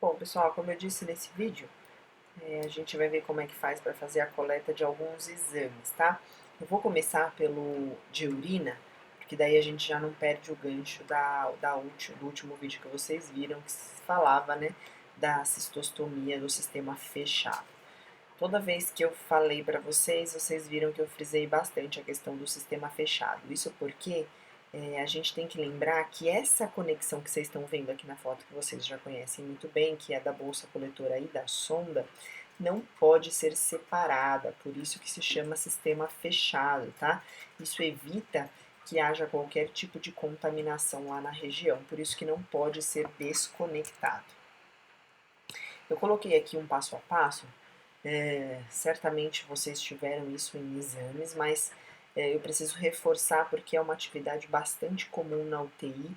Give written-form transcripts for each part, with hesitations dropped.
Bom, pessoal, como eu disse nesse vídeo, a gente vai ver como é que faz para fazer a coleta de alguns exames, tá? Eu vou começar pelo de urina, porque daí a gente já não perde o gancho do último vídeo que vocês viram, que se falava, né, da cistostomia do sistema fechado. Toda vez que eu falei para vocês, vocês viram que eu frisei bastante a questão do sistema fechado. Isso porque a gente tem que lembrar que essa conexão que vocês estão vendo aqui na foto, que vocês já conhecem muito bem, que é da bolsa coletora e da sonda, não pode ser separada, por isso que se chama sistema fechado, tá? Isso evita que haja qualquer tipo de contaminação lá na região, por isso que não pode ser desconectado. Eu coloquei aqui um passo a passo. Certamente vocês tiveram isso em exames, mas eu preciso reforçar porque é uma atividade bastante comum na UTI,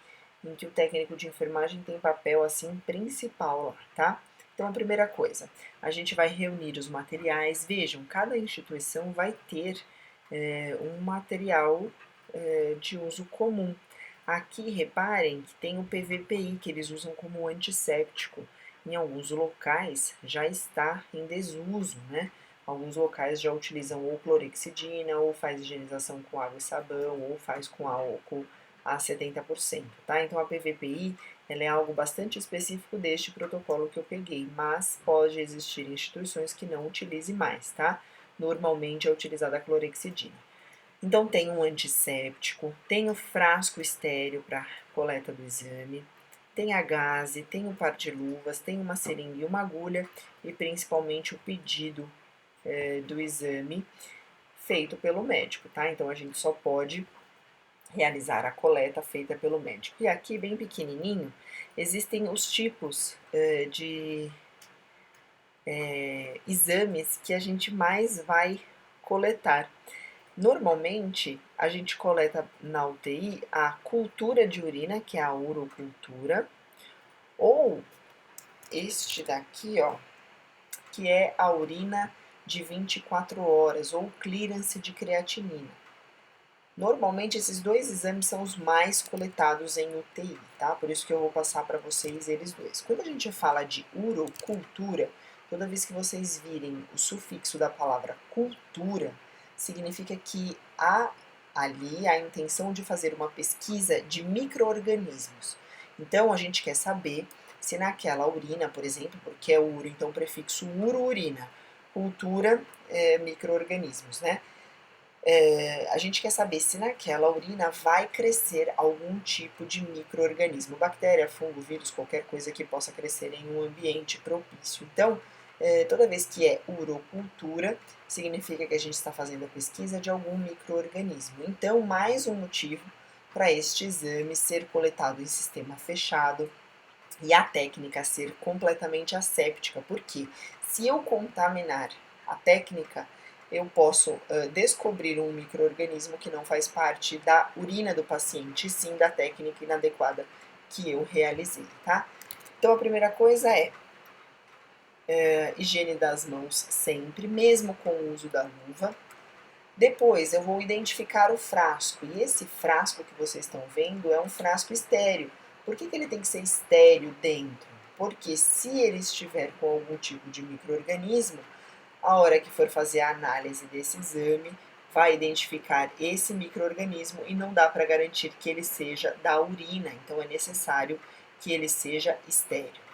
em que o técnico de enfermagem tem papel assim principal lá, tá? Então a primeira coisa, a gente vai reunir os materiais. Vejam, cada instituição vai ter um material de uso comum. Aqui reparem que tem o PVPI que eles usam como antisséptico. Em alguns locais já está em desuso, né? Alguns locais já utilizam ou clorexidina, ou faz higienização com água e sabão, ou faz com álcool a 70%, tá? Então a PVPI ela é algo bastante específico deste protocolo que eu peguei, mas pode existir instituições que não utilizem mais, tá? Normalmente é utilizada a clorexidina. Então tem um antisséptico, tem o frasco estéreo para coleta do exame, tem a gaze, tem um par de luvas, tem uma seringa e uma agulha e principalmente o pedido do exame feito pelo médico, tá? Então a gente só pode realizar a coleta feita pelo médico. E aqui, bem pequenininho, existem os tipos de exames que a gente mais vai coletar. Normalmente, a gente coleta na UTI a cultura de urina, que é a urocultura, ou este daqui, ó, que é a urina de 24 horas, ou clearance de creatinina. Normalmente, esses dois exames são os mais coletados em UTI, tá? Por isso que eu vou passar para vocês eles dois. Quando a gente fala de urocultura, toda vez que vocês virem o sufixo da palavra cultura, significa que há ali a intenção de fazer uma pesquisa de micro-organismos. Então, a gente quer saber se naquela urina, por exemplo, porque é uro, então prefixo uro-urina, cultura, micro-organismos, né? A gente quer saber se naquela urina vai crescer algum tipo de micro-organismo, bactéria, fungo, vírus, qualquer coisa que possa crescer em um ambiente propício. Então, toda vez que é urocultura, significa que a gente está fazendo a pesquisa de algum micro-organismo. Então, mais um motivo para este exame ser coletado em sistema fechado e a técnica ser completamente asséptica, porque se eu contaminar a técnica, eu posso descobrir um micro-organismo que não faz parte da urina do paciente, sim da técnica inadequada que eu realizei, tá? Então a primeira coisa é higiene das mãos sempre, mesmo com o uso da luva. Depois eu vou identificar o frasco, e esse frasco que vocês estão vendo é um frasco estéreo. Por que ele tem que ser estéreo dentro? Porque se ele estiver com algum tipo de micro-organismo, a hora que for fazer a análise desse exame, vai identificar esse micro-organismo e não dá para garantir que ele seja da urina, então é necessário que ele seja estéreo.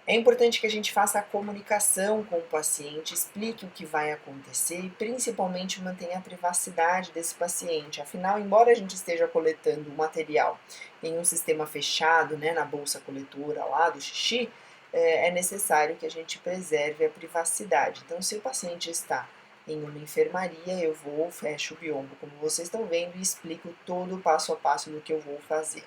É importante que a gente faça a comunicação com o paciente, explique o que vai acontecer e principalmente mantenha a privacidade desse paciente. Afinal, embora a gente esteja coletando o material em um sistema fechado, né, na bolsa coletora lá do xixi, é necessário que a gente preserve a privacidade. Então, se o paciente está em uma enfermaria, eu vou, fecho o biombo, como vocês estão vendo, e explico todo o passo a passo do que eu vou fazer.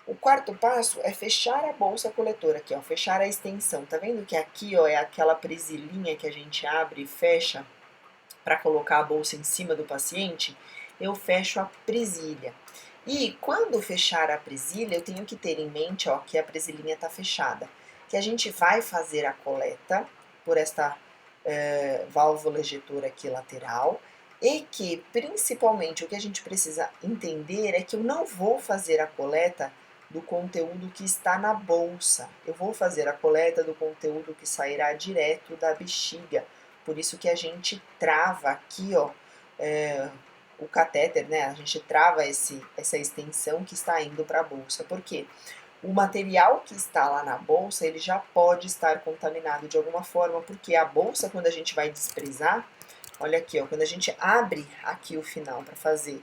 O quarto passo é fechar a bolsa coletora aqui, ó, fechar a extensão. Tá vendo que aqui, ó, é aquela presilinha que a gente abre e fecha para colocar a bolsa em cima do paciente? Eu fecho a presilha. E quando fechar a presilha, eu tenho que ter em mente, ó, que a presilinha está fechada, que a gente vai fazer a coleta por esta válvula ejetora aqui lateral e que, principalmente, o que a gente precisa entender é que eu não vou fazer a coleta do conteúdo que está na bolsa. Eu vou fazer a coleta do conteúdo que sairá direto da bexiga. Por isso que a gente trava aqui, ó, o catéter, né? A gente trava essa extensão que está indo para a bolsa. Por quê? O material que está lá na bolsa, ele já pode estar contaminado de alguma forma, porque a bolsa, quando a gente vai desprezar, olha aqui, ó, quando a gente abre aqui o final para fazer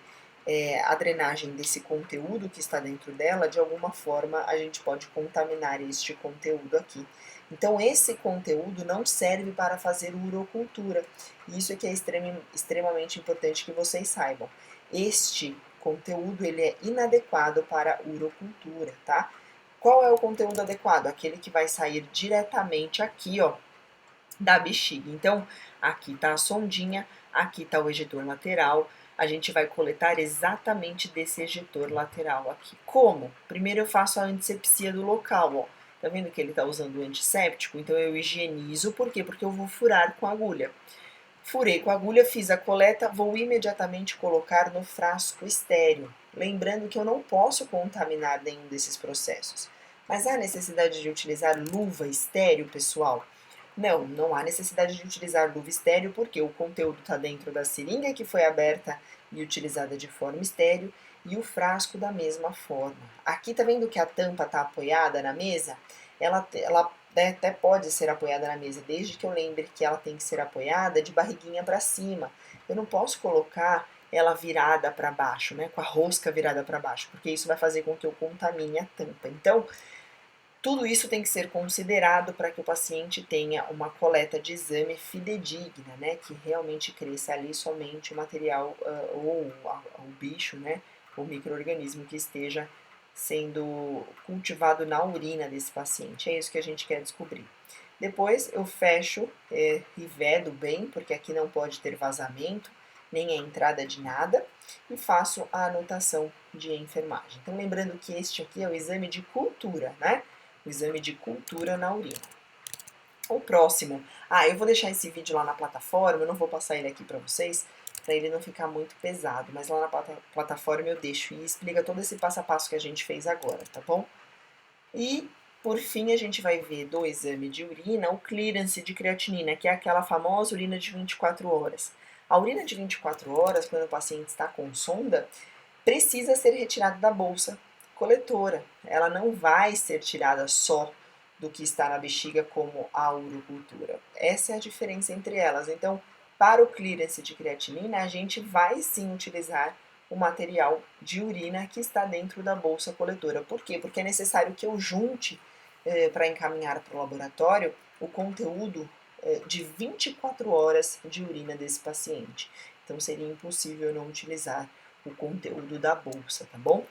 a drenagem desse conteúdo que está dentro dela, de alguma forma a gente pode contaminar este conteúdo aqui. Então, esse conteúdo não serve para fazer urocultura. Isso é que é extremamente importante que vocês saibam. Este conteúdo ele é inadequado para urocultura, tá? Qual é o conteúdo adequado? Aquele que vai sair diretamente aqui, ó, da bexiga. Então, aqui tá a sondinha, aqui tá o ejetor lateral. A gente vai coletar exatamente desse ejetor lateral aqui. Como? Primeiro eu faço a antisepsia do local, ó. Tá vendo que ele tá usando o antisséptico? Então eu higienizo, por quê? Porque eu vou furar com a agulha. Furei com a agulha, fiz a coleta, vou imediatamente colocar no frasco estéreo. Lembrando que eu não posso contaminar nenhum desses processos. Mas há necessidade de utilizar luva estéreo, pessoal? Não, não há necessidade de utilizar luva estéreo, porque o conteúdo está dentro da seringa que foi aberta e utilizada de forma estéreo, e o frasco da mesma forma. Aqui tá vendo que a tampa está apoiada na mesa? Ela até pode ser apoiada na mesa, desde que eu lembre que ela tem que ser apoiada de barriguinha para cima. Eu não posso colocar ela virada para baixo, né, com a rosca virada para baixo, porque isso vai fazer com que eu contamine a tampa. Então, tudo isso tem que ser considerado para que o paciente tenha uma coleta de exame fidedigna, né, que realmente cresça ali somente o material ou o bicho, né, o micro-organismo que esteja sendo cultivado na urina desse paciente. É isso que a gente quer descobrir. Depois eu fecho e vedo bem, porque aqui não pode ter vazamento, nem a entrada de nada, e faço a anotação de enfermagem. Então, lembrando que este aqui é o exame de cultura, né? O exame de cultura na urina. O próximo, eu vou deixar esse vídeo lá na plataforma, eu não vou passar ele aqui para vocês, para ele não ficar muito pesado, mas lá na plataforma eu deixo e explica todo esse passo a passo que a gente fez agora, tá bom? E, por fim, a gente vai ver do exame de urina o clearance de creatinina, que é aquela famosa urina de 24 horas. A urina de 24 horas, quando o paciente está com sonda, precisa ser retirada da bolsa coletora. Ela não vai ser tirada só do que está na bexiga como a urocultura. Essa é a diferença entre elas. Então, para o clearance de creatinina, a gente vai sim utilizar o material de urina que está dentro da bolsa coletora. Por quê? Porque é necessário que eu junte para encaminhar para o laboratório o conteúdo de 24 horas de urina desse paciente. Então seria impossível não utilizar o conteúdo da bolsa, tá bom?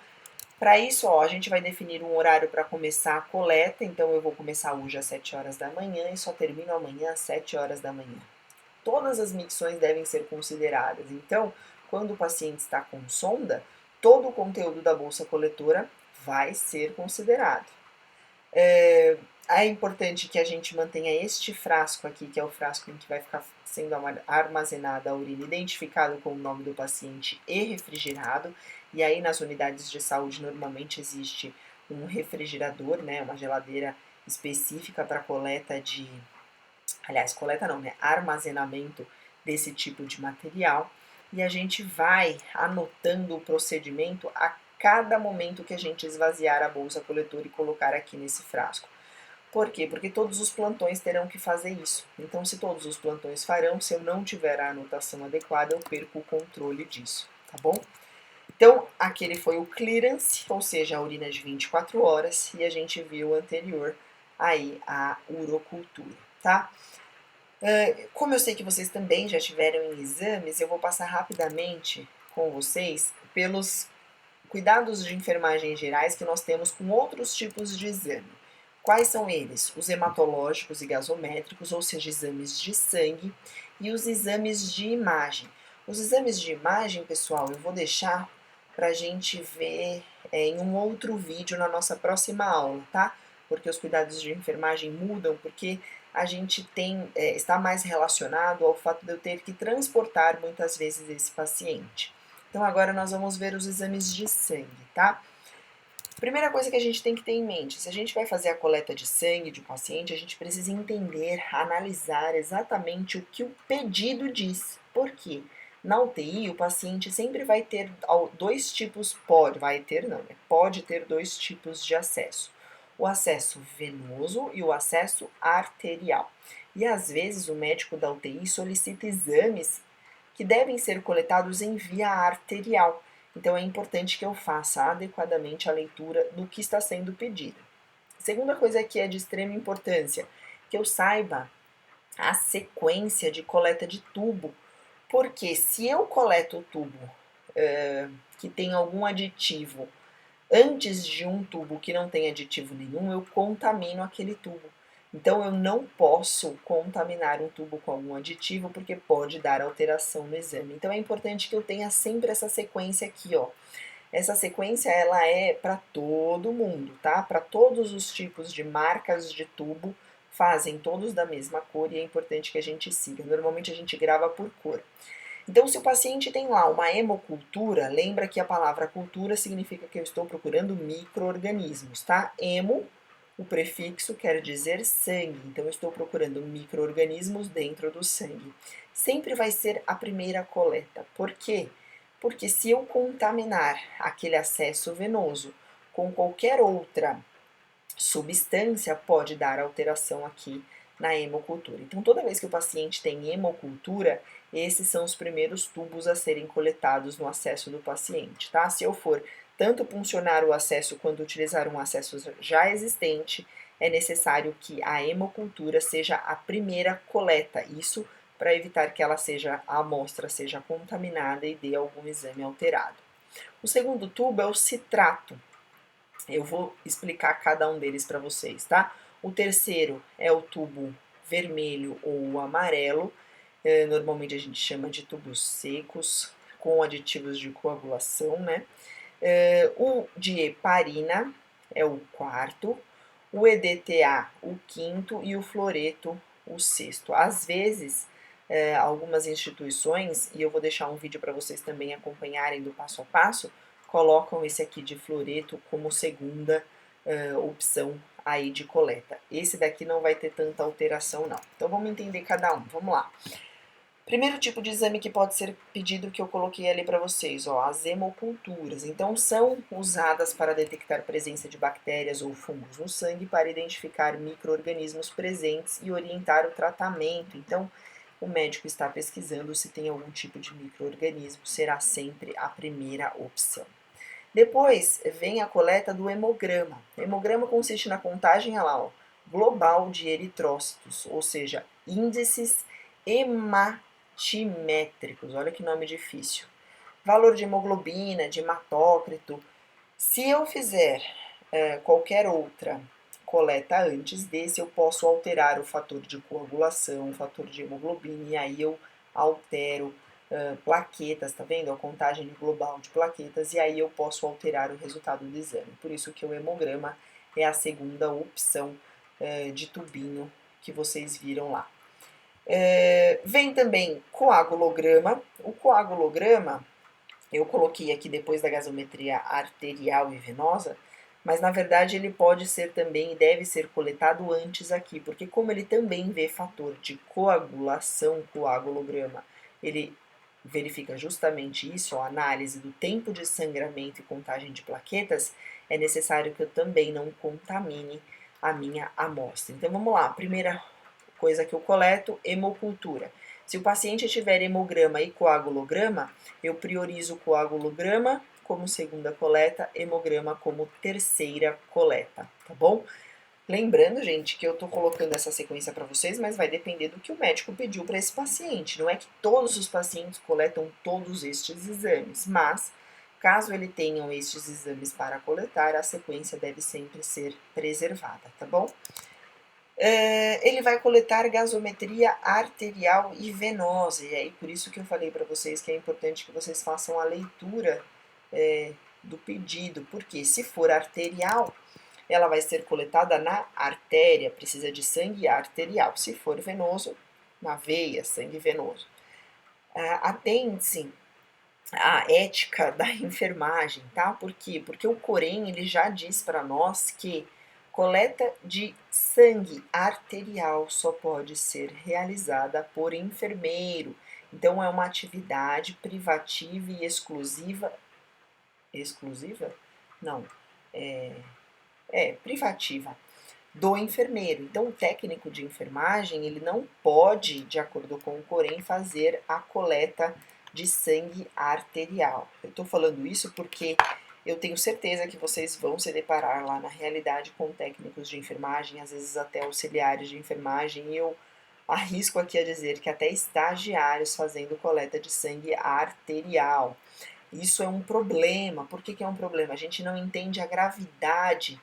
Para isso, ó, a gente vai definir um horário para começar a coleta, então eu vou começar hoje às 7 horas da manhã e só termino amanhã às 7 horas da manhã. Todas as micções devem ser consideradas, então, quando o paciente está com sonda, todo o conteúdo da bolsa coletora vai ser considerado. É importante que a gente mantenha este frasco aqui, que é o frasco em que vai ficar sendo armazenada a urina, identificado com o nome do paciente e refrigerado. E aí nas unidades de saúde normalmente existe um refrigerador, né, uma geladeira específica para coleta de, coleta não, né, armazenamento desse tipo de material. E a gente vai anotando o procedimento a cada momento que a gente esvaziar a bolsa coletora e colocar aqui nesse frasco. Por quê? Porque todos os plantões terão que fazer isso. Então, se todos os plantões farão, se eu não tiver a anotação adequada, eu perco o controle disso, tá bom? Então, aquele foi o clearance, ou seja, a urina de 24 horas, e a gente viu anterior aí a urocultura, tá? Como eu sei que vocês também já tiveram em exames, eu vou passar rapidamente com vocês pelos cuidados de enfermagem gerais que nós temos com outros tipos de exame. Quais são eles? Os hematológicos e gasométricos, ou seja, exames de sangue, e os exames de imagem. Os exames de imagem, pessoal, eu vou deixar para a gente ver em um outro vídeo na nossa próxima aula, tá? Porque os cuidados de enfermagem mudam, porque a gente está mais relacionado ao fato de eu ter que transportar muitas vezes esse paciente. Então agora nós vamos ver os exames de sangue, tá? Primeira coisa que a gente tem que ter em mente, se a gente vai fazer a coleta de sangue de um paciente, a gente precisa entender, analisar exatamente o que o pedido diz. Por quê? Na UTI, o paciente sempre vai ter dois tipos, vai ter não, né? Pode ter dois tipos de acesso. O acesso venoso e o acesso arterial. E às vezes o médico da UTI solicita exames que devem ser coletados em via arterial. Então é importante que eu faça adequadamente a leitura do que está sendo pedido. Segunda coisa que é de extrema importância, que eu saiba a sequência de coleta de tubo, porque se eu coleto o tubo que tem algum aditivo antes de um tubo que não tem aditivo nenhum, eu contamino aquele tubo. Então eu não posso contaminar um tubo com algum aditivo porque pode dar alteração no exame. Então é importante que eu tenha sempre essa sequência aqui, ó. Essa sequência ela é para todo mundo, tá? Para todos os tipos de marcas de tubo, fazem todos da mesma cor e é importante que a gente siga. Normalmente a gente grava por cor. Então, se o paciente tem lá uma hemocultura, lembra que a palavra cultura significa que eu estou procurando micro-organismos, tá? Hemo, o prefixo quer dizer sangue, então eu estou procurando micro-organismos dentro do sangue. Sempre vai ser a primeira coleta. Por quê? Porque se eu contaminar aquele acesso venoso com qualquer outra substância, pode dar alteração aqui na hemocultura. Então, toda vez que o paciente tem hemocultura, esses são os primeiros tubos a serem coletados no acesso do paciente, tá? Se eu for tanto puncionar o acesso quanto utilizar um acesso já existente, é necessário que a hemocultura seja a primeira coleta. Isso para evitar que a amostra seja contaminada e dê algum exame alterado. O segundo tubo é o citrato. Eu vou explicar cada um deles para vocês, tá? O terceiro é o tubo vermelho ou amarelo. Normalmente a gente chama de tubos secos, com aditivos de coagulação, né? O de heparina é o quarto, o EDTA o quinto e o fluoreto o sexto. Às vezes, algumas instituições, e eu vou deixar um vídeo para vocês também acompanharem do passo a passo, colocam esse aqui de fluoreto como segunda opção aí de coleta. Esse daqui não vai ter tanta alteração não. Então vamos entender cada um, vamos lá. Primeiro tipo de exame que pode ser pedido que eu coloquei ali para vocês, ó, as hemoculturas. Então, são usadas para detectar presença de bactérias ou fungos no sangue para identificar micro-organismos presentes e orientar o tratamento. Então, o médico está pesquisando se tem algum tipo de micro-organismo, será sempre a primeira opção. Depois vem a coleta do hemograma. O hemograma consiste na contagem lá, ó, global de eritrócitos, ou seja, índices hematimétricos. Olha que nome difícil. Valor de hemoglobina, de hematócrito. Se eu fizer qualquer outra coleta antes desse, eu posso alterar o fator de coagulação, o fator de hemoglobina, e aí eu altero plaquetas, tá vendo? A contagem global de plaquetas, e aí eu posso alterar o resultado do exame. Por isso que o hemograma é a segunda opção de tubinho que vocês viram lá. Vem também coagulograma. O coagulograma, eu coloquei aqui depois da gasometria arterial e venosa, mas na verdade ele pode ser também e deve ser coletado antes aqui, porque como ele também vê fator de coagulação, coagulograma, ele verifica justamente isso, a análise do tempo de sangramento e contagem de plaquetas, é necessário que eu também não contamine a minha amostra. Então vamos lá, primeira coisa que eu coleto, hemocultura. Se o paciente tiver hemograma e coagulograma, eu priorizo o coagulograma como segunda coleta, hemograma como terceira coleta, tá bom? Lembrando, gente, que eu tô colocando essa sequência para vocês, mas vai depender do que o médico pediu para esse paciente. Não é que todos os pacientes coletam todos estes exames, mas caso ele tenham estes exames para coletar, a sequência deve sempre ser preservada, tá bom? Ele vai coletar gasometria arterial e venosa, e aí por isso que eu falei para vocês que é importante que vocês façam a leitura do pedido, porque se for arterial, ela vai ser coletada na artéria, precisa de sangue arterial. Se for venoso, na veia, sangue venoso. Atente-se a ética da enfermagem, tá? Por quê? Porque o Corém, ele já diz para nós que coleta de sangue arterial só pode ser realizada por enfermeiro. Então é uma atividade privativa e exclusiva? Não, privativa do enfermeiro. Então, o técnico de enfermagem, ele não pode, de acordo com o Corém, fazer a coleta de sangue arterial. Eu estou falando isso porque eu tenho certeza que vocês vão se deparar lá na realidade com técnicos de enfermagem, às vezes até auxiliares de enfermagem, e eu arrisco aqui a dizer que até estagiários fazendo coleta de sangue arterial. Isso é um problema. Por que é um problema? A gente não entende a gravidade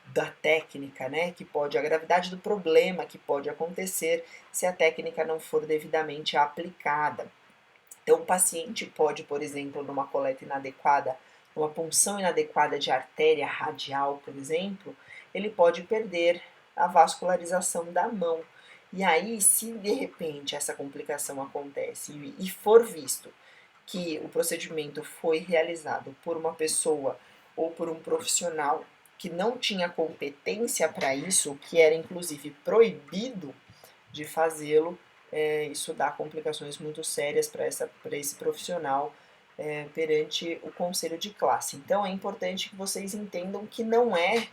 da técnica, né? A gravidade do problema que pode acontecer se a técnica não for devidamente aplicada. Então, o paciente pode, por exemplo, numa coleta inadequada, numa punção inadequada de artéria radial, por exemplo, ele pode perder a vascularização da mão. E aí, se de repente essa complicação acontece e for visto que o procedimento foi realizado por uma pessoa ou por um profissional que não tinha competência para isso, que era inclusive proibido de fazê-lo, isso dá complicações muito sérias para esse profissional perante o conselho de classe. Então é importante que vocês entendam que não é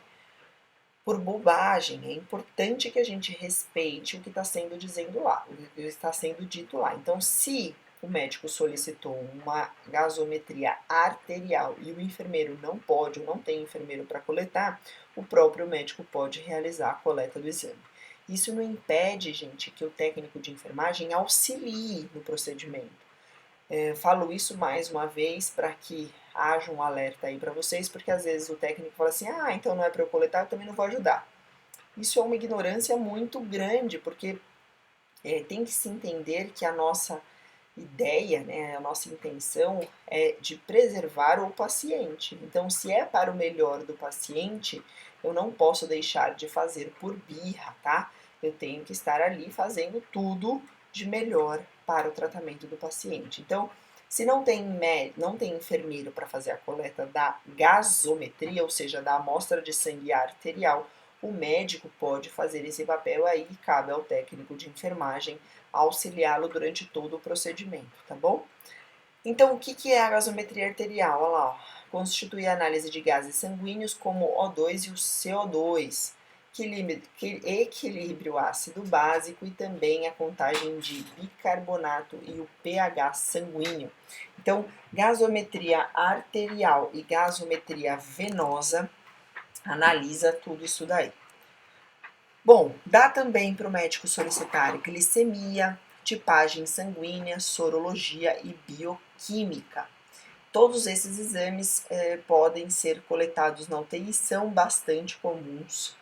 por bobagem, é importante que a gente respeite o que está sendo dizendo lá, o que está sendo dito lá. Então, se o médico solicitou uma gasometria arterial e o enfermeiro não pode ou não tem enfermeiro para coletar, o próprio médico pode realizar a coleta do exame. Isso não impede, gente, que o técnico de enfermagem auxilie no procedimento. Falo isso mais uma vez para que haja um alerta aí para vocês, porque às vezes o técnico fala assim: ah, então não é para eu coletar, eu também não vou ajudar. Isso é uma ignorância muito grande, porque tem que se entender que a nossa ideia, né, a nossa intenção é de preservar o paciente. Então, se é para o melhor do paciente, eu não posso deixar de fazer por birra, tá? Eu tenho que estar ali fazendo tudo de melhor para o tratamento do paciente. Então, se não tem enfermeiro para fazer a coleta da gasometria, ou seja, da amostra de sangue arterial, o médico pode fazer esse papel aí e cabe ao técnico de enfermagem auxiliá-lo durante todo o procedimento, tá bom? Então, o que é a gasometria arterial? Olha lá, ó. Constitui a análise de gases sanguíneos como o O2 e o CO2, que equilibre o ácido básico e também a contagem de bicarbonato e o pH sanguíneo. Então, gasometria arterial e gasometria venosa analisa tudo isso daí. Bom, dá também para o médico solicitar glicemia, tipagem sanguínea, sorologia e bioquímica. Todos esses exames podem ser coletados na UTI e são bastante comuns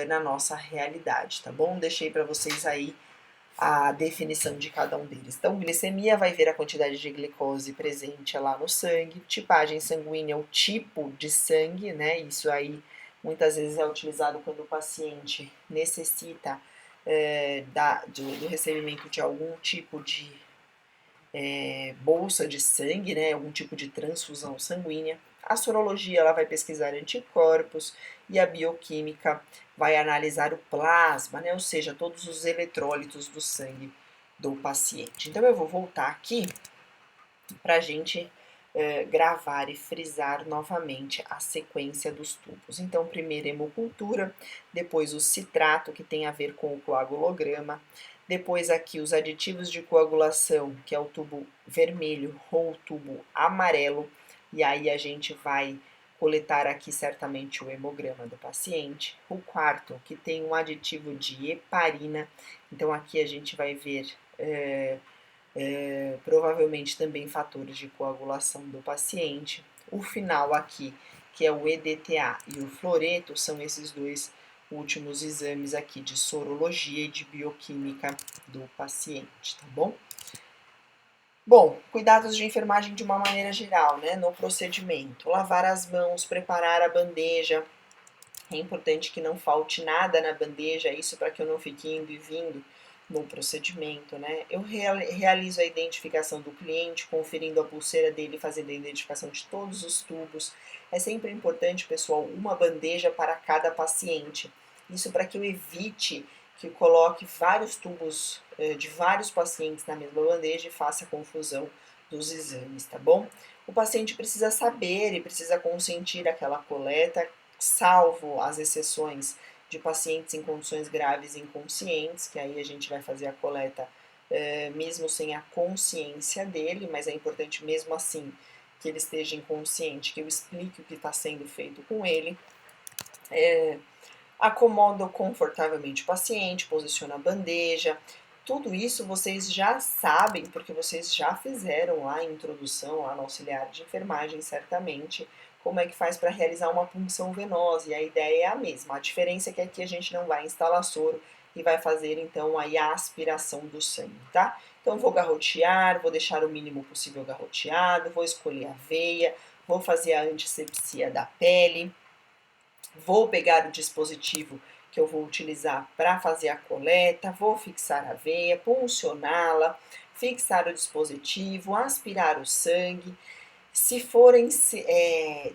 na nossa realidade, tá bom? Deixei para vocês aí a definição de cada um deles. Então, glicemia vai ver a quantidade de glicose presente lá no sangue, tipagem sanguínea é o tipo de sangue, né? Isso aí muitas vezes é utilizado quando o paciente necessita do recebimento de algum tipo de bolsa de sangue, né? Algum tipo de transfusão sanguínea. A sorologia ela vai pesquisar anticorpos e a bioquímica vai analisar o plasma, né? Ou seja, todos os eletrólitos do sangue do paciente. Então eu vou voltar aqui para a gente gravar e frisar novamente a sequência dos tubos. Então, primeiro hemocultura, depois o citrato, que tem a ver com o coagulograma, depois aqui os aditivos de coagulação, que é o tubo vermelho ou o tubo amarelo, e aí a gente vai coletar aqui certamente o hemograma do paciente. O quarto, que tem um aditivo de heparina, então aqui a gente vai ver provavelmente também fatores de coagulação do paciente. O final aqui, que é o EDTA e o fluoreto, são esses dois últimos exames aqui de sorologia e de bioquímica do paciente, tá bom? Bom, cuidados de enfermagem de uma maneira geral, né, no procedimento. Lavar as mãos, preparar a bandeja. É importante que não falte nada na bandeja, isso para que eu não fique indo e vindo no procedimento, né? Eu realizo a identificação do cliente, conferindo a pulseira dele, fazendo a identificação de todos os tubos. É sempre importante, pessoal, uma bandeja para cada paciente. Isso para que eu evite que eu coloque vários tubos de vários pacientes na mesma bandeja e faça confusão dos exames, tá bom? O paciente precisa saber e precisa consentir aquela coleta, salvo as exceções de pacientes em condições graves e inconscientes, que aí a gente vai fazer a coleta mesmo sem a consciência dele, mas é importante mesmo assim que ele esteja inconsciente, que eu explique o que está sendo feito com ele. Acomodo confortavelmente o paciente, posiciono a bandeja. Tudo isso vocês já sabem, porque vocês já fizeram lá a introdução, lá no auxiliar de enfermagem, certamente, como é que faz para realizar uma punção venosa, e a ideia é a mesma. A diferença é que aqui a gente não vai instalar soro e vai fazer então aí a aspiração do sangue, tá? Então vou garrotear, vou deixar o mínimo possível garroteado, vou escolher a veia, vou fazer a antisepsia da pele. Vou pegar o dispositivo que eu vou utilizar para fazer a coleta, vou fixar a veia, puncioná-la, fixar o dispositivo, aspirar o sangue. Se forem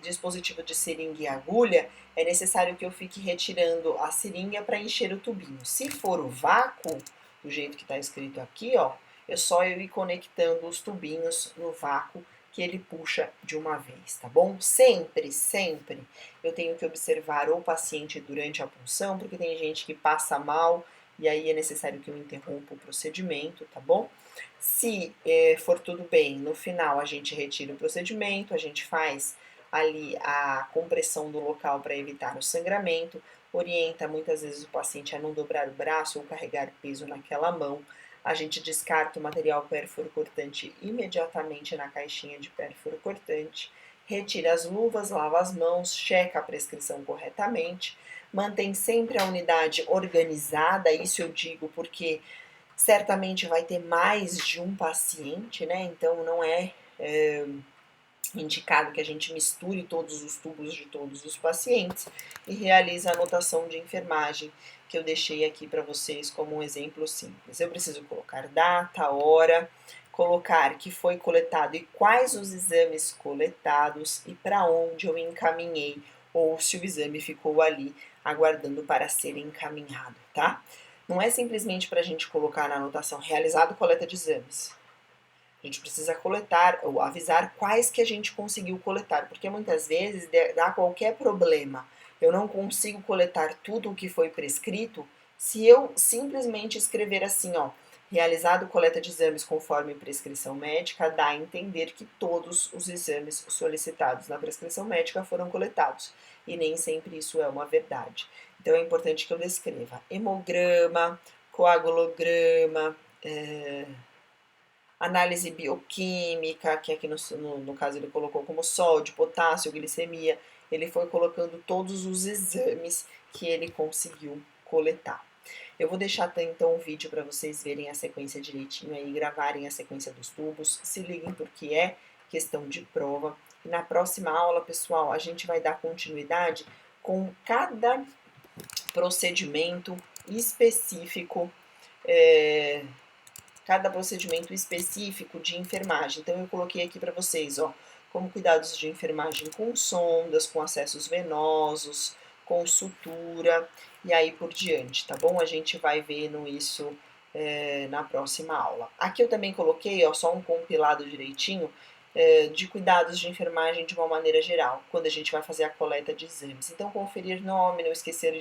dispositivo de seringa e agulha, é necessário que eu fique retirando a seringa para encher o tubinho. Se for o vácuo, do jeito que está escrito aqui, ó, é só eu ir conectando os tubinhos no vácuo que ele puxa de uma vez, tá bom? Sempre, sempre eu tenho que observar o paciente durante a punção, porque tem gente que passa mal e aí é necessário que eu interrompa o procedimento, tá bom? Se for tudo bem, no final a gente retira o procedimento, a gente faz ali a compressão do local para evitar o sangramento, orienta muitas vezes o paciente a não dobrar o braço ou carregar peso naquela mão. A gente descarta o material pérfuro cortante imediatamente na caixinha de pérfuro cortante, retira as luvas, lava as mãos, checa a prescrição corretamente, mantém sempre a unidade organizada, isso eu digo porque certamente vai ter mais de um paciente, né? Então não é indicado que a gente misture todos os tubos de todos os pacientes e realize a anotação de enfermagem que eu deixei aqui para vocês como um exemplo simples. Eu preciso colocar data, hora, colocar que foi coletado e quais os exames coletados e para onde eu encaminhei ou se o exame ficou ali aguardando para ser encaminhado, tá? Não é simplesmente para a gente colocar na anotação realizado coleta de exames. A gente precisa coletar ou avisar quais que a gente conseguiu coletar, porque muitas vezes dá qualquer problema. Eu não consigo coletar tudo o que foi prescrito se eu simplesmente escrever assim, ó, realizado coleta de exames conforme prescrição médica, dá a entender que todos os exames solicitados na prescrição médica foram coletados. E nem sempre isso é uma verdade. Então é importante que eu descreva hemograma, coagulograma, análise bioquímica, que aqui no caso ele colocou como sódio, potássio, glicemia, ele foi colocando todos os exames que ele conseguiu coletar. Eu vou deixar então o vídeo para vocês verem a sequência direitinho aí, gravarem a sequência dos tubos, se liguem porque é questão de prova. E na próxima aula, pessoal, a gente vai dar continuidade com cada procedimento específico cada procedimento específico de enfermagem. Então, eu coloquei aqui para vocês, ó, como cuidados de enfermagem com sondas, com acessos venosos, com sutura e aí por diante, tá bom? A gente vai vendo isso na próxima aula. Aqui eu também coloquei, ó, só um compilado direitinho de cuidados de enfermagem de uma maneira geral, quando a gente vai fazer a coleta de exames. Então, conferir nome, não esquecer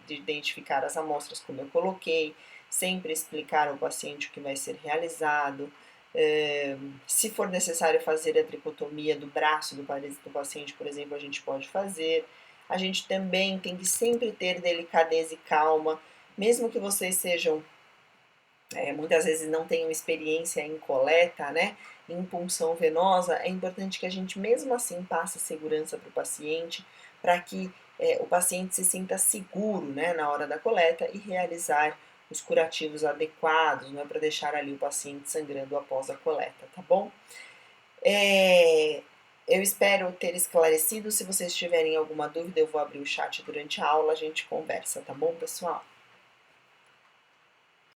de identificar as amostras como eu coloquei, sempre explicar ao paciente o que vai ser realizado. Se for necessário fazer a tricotomia do braço do paciente, por exemplo, a gente pode fazer. A gente também tem que sempre ter delicadeza e calma, mesmo que vocês sejam, muitas vezes não tenham experiência em coleta, né, em punção venosa, é importante que a gente mesmo assim passe segurança para o paciente, para que o paciente se sinta seguro, né, na hora da coleta e realizar os curativos adequados, não é para deixar ali o paciente sangrando após a coleta, tá bom? Eu espero ter esclarecido. Se vocês tiverem alguma dúvida, eu vou abrir o chat durante a aula, a gente conversa, tá bom, pessoal?